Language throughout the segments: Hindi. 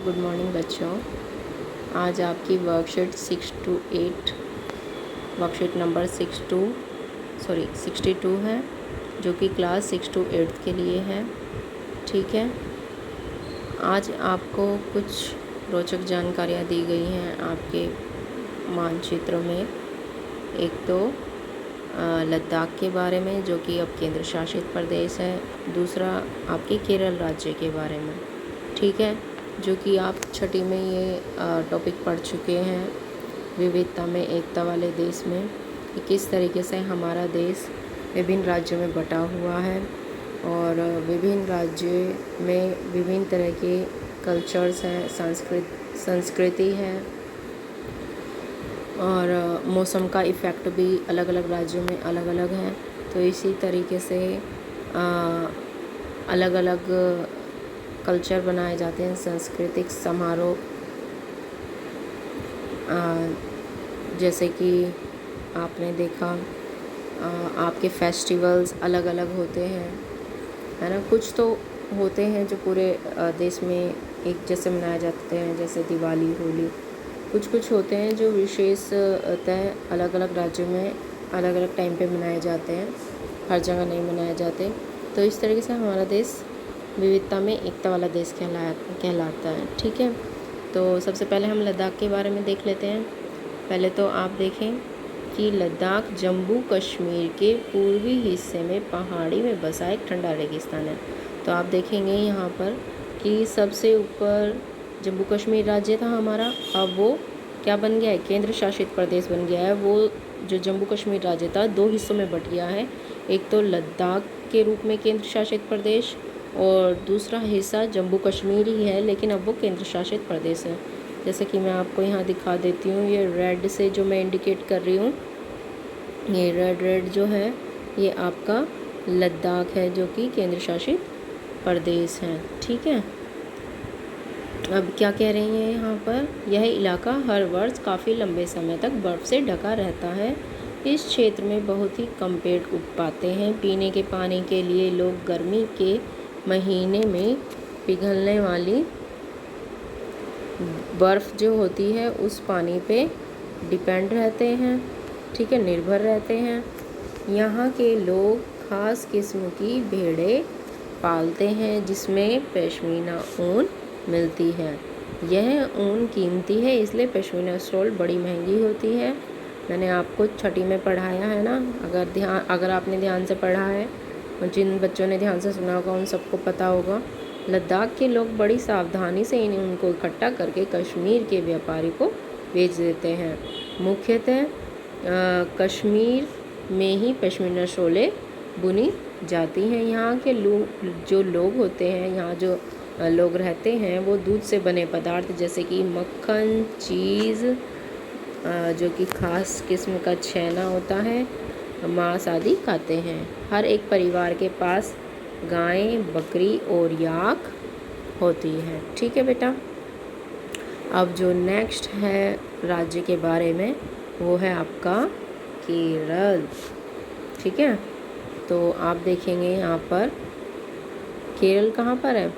गुड मॉर्निंग बच्चों। आज आपकी वर्कशीट 62 है, जो कि क्लास 6 to 8 के लिए है। ठीक है, आज आपको कुछ रोचक जानकारियाँ दी गई हैं आपके मानचित्र में। एक तो लद्दाख के बारे में, जो कि अब केंद्र शासित प्रदेश है। दूसरा आपके केरल राज्य के बारे में, ठीक है, जो कि आप छठी में ये टॉपिक पढ़ चुके हैं, विविधता में एकता वाले देश में, कि किस तरीके से हमारा देश विभिन्न राज्यों में बटा हुआ है और विभिन्न राज्यों में विभिन्न तरह के कल्चर्स हैं, संस्कृति है और मौसम का इफ़ेक्ट भी अलग अलग राज्यों में अलग अलग है। तो इसी तरीके से अलग अलग कल्चर बनाए जाते हैं, सांस्कृतिक समारोह, जैसे कि आपने देखा आपके फेस्टिवल्स अलग अलग होते हैं, है ना। कुछ तो होते हैं जो पूरे देश में एक जैसे मनाए जाते हैं, जैसे दिवाली, होली। कुछ होते हैं जो विशेषतः अलग अलग राज्यों में अलग अलग टाइम पे मनाए जाते हैं, हर जगह नहीं मनाए जाते। तो इस तरीके से हमारा देश विविधता में एकता वाला देश कहलाता है। ठीक है, तो सबसे पहले हम लद्दाख के बारे में देख लेते हैं। पहले तो आप देखें कि लद्दाख जम्मू कश्मीर के पूर्वी हिस्से में पहाड़ी में बसा एक ठंडा रेगिस्तान है। तो आप देखेंगे यहाँ पर कि सबसे ऊपर जम्मू कश्मीर राज्य था हमारा, अब वो क्या बन गया है, केंद्र शासित प्रदेश बन गया है। वो जो जम्मू कश्मीर राज्य था 2 हिस्सों में बट गया है, एक तो लद्दाख के रूप में केंद्र शासित प्रदेश और दूसरा हिस्सा जम्मू कश्मीर ही है, लेकिन अब वो केंद्र शासित प्रदेश है। जैसे कि मैं आपको यहाँ दिखा देती हूँ, ये रेड से जो मैं इंडिकेट कर रही हूँ, ये रेड जो है ये आपका लद्दाख है, जो कि केंद्र शासित प्रदेश है। ठीक है, अब क्या कह रही हैं यहाँ पर, यह इलाका हर वर्ष काफ़ी लंबे समय तक बर्फ़ से ढका रहता है। इस क्षेत्र में बहुत ही कम पेड़ उग पाते हैं। पीने के पानी के लिए लोग गर्मी के महीने में पिघलने वाली बर्फ़ जो होती है उस पानी पे डिपेंड रहते हैं, ठीक है, निर्भर रहते हैं। यहाँ के लोग ख़ास किस्म की भेड़ें पालते हैं जिसमें पश्मीना ऊन मिलती है। यह ऊन कीमती है, इसलिए पश्मीना शॉल बड़ी महंगी होती है। मैंने आपको छठी में पढ़ाया है ना, अगर आपने ध्यान से पढ़ा है और जिन बच्चों ने ध्यान से सुना होगा उन सबको पता होगा। लद्दाख के लोग बड़ी सावधानी से इन ऊन को इकट्ठा करके कश्मीर के व्यापारी को बेच देते हैं। मुख्यतः कश्मीर में ही पश्मीना शॉलें बुनी जाती हैं। यहाँ के जो लोग होते हैं, यहाँ जो लोग रहते हैं, वो दूध से बने पदार्थ जैसे कि मक्खन, चीज़, जो कि खास किस्म का छेना होता है, मांस आदि खाते हैं। हर एक परिवार के पास गाय, बकरी और याक होती है। ठीक है बेटा, अब जो नेक्स्ट है राज्य के बारे में, वो है आपका केरल। ठीक है, तो आप देखेंगे यहाँ पर केरल कहाँ पर है,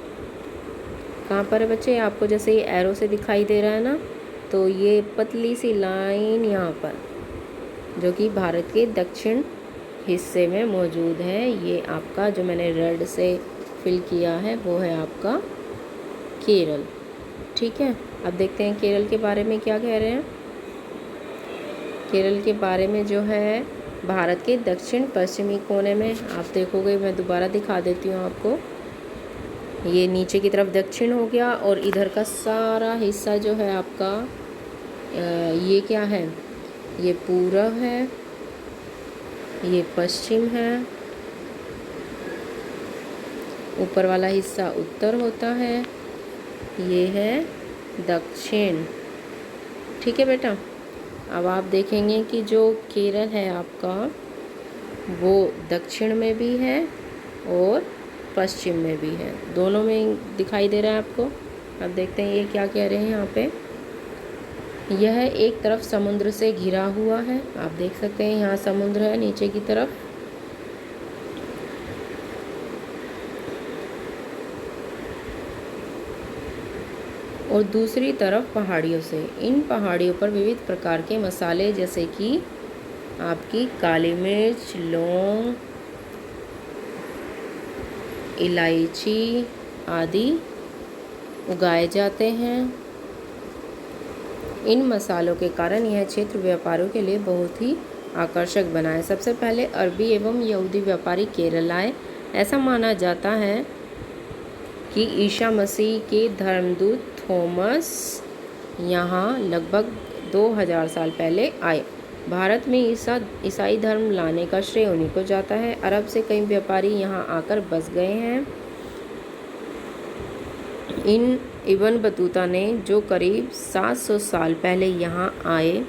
कहाँ पर है बच्चे, आपको जैसे ये एरो से दिखाई दे रहा है ना, तो ये पतली सी लाइन यहाँ पर जो कि भारत के दक्षिण हिस्से में मौजूद है, ये आपका जो मैंने रेड से फिल किया है वो है आपका केरल। ठीक है, अब देखते हैं केरल के बारे में क्या कह रहे हैं। केरल के बारे में जो है, भारत के दक्षिण पश्चिमी कोने में, आप देखोगे, मैं दोबारा दिखा देती हूँ आपको, ये नीचे की तरफ दक्षिण हो गया और इधर का सारा हिस्सा जो है आपका ये क्या है, ये पूरब है, ये पश्चिम है, ऊपर वाला हिस्सा उत्तर होता है, ये है दक्षिण। ठीक है बेटा, अब आप देखेंगे कि जो केरल है आपका वो दक्षिण में भी है और पश्चिम में भी है, दोनों में दिखाई दे रहा है आपको। अब देखते हैं ये क्या कह रहे हैं यहाँ पे, यह एक तरफ समुद्र से घिरा हुआ है, आप देख सकते हैं यहाँ समुद्र है नीचे की तरफ, और दूसरी तरफ पहाड़ियों से। इन पहाड़ियों पर विविध प्रकार के मसाले जैसे कि आपकी काली मिर्च, लौंग, इलायची आदि उगाए जाते हैं। इन मसालों के कारण यह क्षेत्र व्यापारियों के लिए बहुत ही आकर्षक बना है। सबसे पहले अरबी एवं यहूदी व्यापारी केरल आए। ऐसा माना जाता है कि ईसा मसीह के धर्मदूत थॉमस यहाँ लगभग 2000 साल पहले आए। भारत में ईसाई धर्म लाने का श्रेय उन्हीं को जाता है। अरब से कई व्यापारी यहाँ आकर बस गए हैं। इब्न बतूता ने, जो करीब 700 साल पहले यहाँ आए,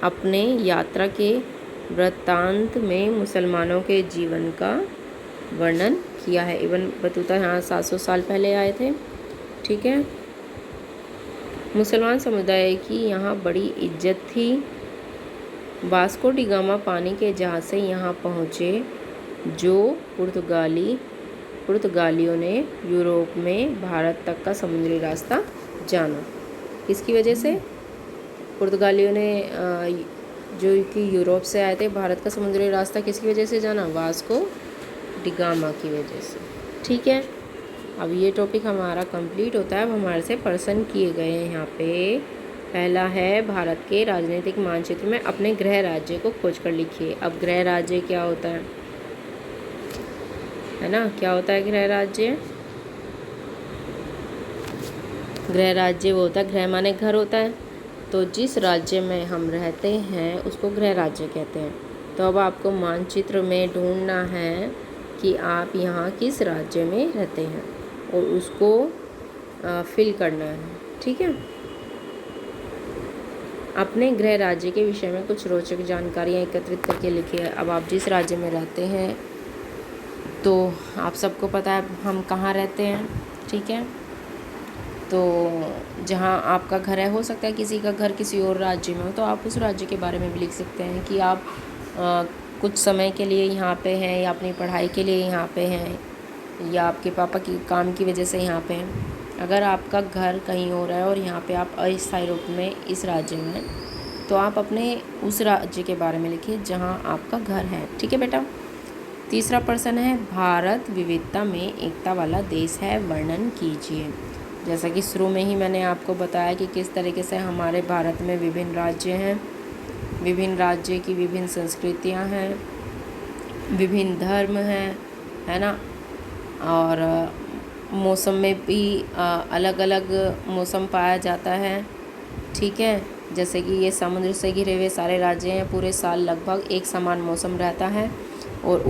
अपने यात्रा के वृत्तांत में मुसलमानों के जीवन का वर्णन किया है। इब्न बतूता यहाँ 700 साल पहले आए थे। ठीक है। मुसलमान समुदाय की यहाँ बड़ी इज्जत थी। वास्को डी गामा पानी के जहाज से यहाँ पहुँचे, जो पुर्तगालियों ने यूरोप में भारत तक का समुद्री रास्ता जाना। किसकी वजह से? पुर्तगालियों ने जो कि यूरोप से आए थे, भारत का समुद्री रास्ता किसकी वजह से जाना? वास्को डी गामा की वजह से। ठीक है। अब ये टॉपिक हमारा कंप्लीट होता है। अब हमारे से प्रश्न किए गए हैं यहाँ पे। पहला है, भारत के राजनीतिक मानचित्र में अपने गृह राज्य को खोज कर लिखिए। अब गृह राज्य क्या होता है ना? क्या होता है गृह राज्य? गृह राज्य वो होता है, गृह माने घर होता है, तो जिस राज्य में हम रहते हैं उसको गृह राज्य कहते हैं। तो अब आपको मानचित्र में ढूंढना है कि आप यहाँ किस राज्य में रहते हैं और उसको फिल करना है। ठीक है। अपने गृह राज्य के विषय में कुछ रोचक जानकारियाँ एकत्रित करके लिखिए। अब आप जिस राज्य में रहते हैं, तो आप सबको पता है हम कहाँ रहते हैं। ठीक है। तो जहाँ आपका घर है, हो सकता है किसी का घर किसी और राज्य में हो, तो आप उस राज्य के बारे में भी लिख सकते हैं कि आप कुछ समय के लिए यहाँ पे हैं, या अपनी पढ़ाई के लिए यहाँ पे हैं, या आपके पापा की काम की वजह से यहाँ पे हैं। अगर आपका घर कहीं और है और यहाँ पे आप अस्थायी रूप में इस राज्य में, तो आप अपने उस राज्य के बारे में लिखिए जहाँ आपका घर है। ठीक है बेटा। तीसरा प्रश्न है, भारत विविधता में एकता वाला देश है, वर्णन कीजिए। जैसा कि शुरू में ही मैंने आपको बताया कि किस तरीके से हमारे भारत में विभिन्न राज्य हैं, विभिन्न राज्य की विभिन्न संस्कृतियां हैं, विभिन्न धर्म हैं, है ना। और मौसम में भी अलग अलग मौसम पाया जाता है। ठीक है। जैसे कि ये समुद्र से घिरे हुए सारे राज्य हैं, पूरे साल लगभग एक समान मौसम रहता है। और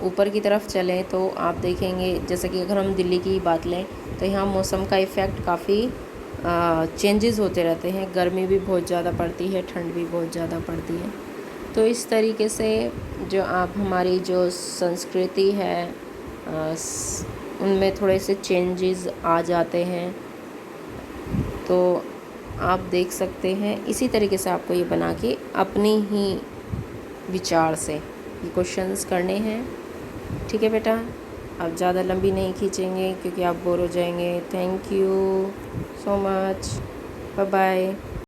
ऊपर की तरफ चलें तो आप देखेंगे, जैसे कि अगर हम दिल्ली की बात लें, तो यहाँ मौसम का इफ़ेक्ट काफ़ी चेंजेस होते रहते हैं। गर्मी भी बहुत ज़्यादा पड़ती है, ठंड भी बहुत ज़्यादा पड़ती है। तो इस तरीके से जो आप हमारी जो संस्कृति है उनमें थोड़े से चेंजेस आ जाते हैं। तो आप देख सकते हैं, इसी तरीके से आपको ये बना के अपनी ही विचार से ये क्वेश्चंस करने हैं। ठीक है बेटा। अब ज़्यादा लंबी नहीं खींचेंगे क्योंकि आप बोर हो जाएंगे। Thank you so much. Bye bye.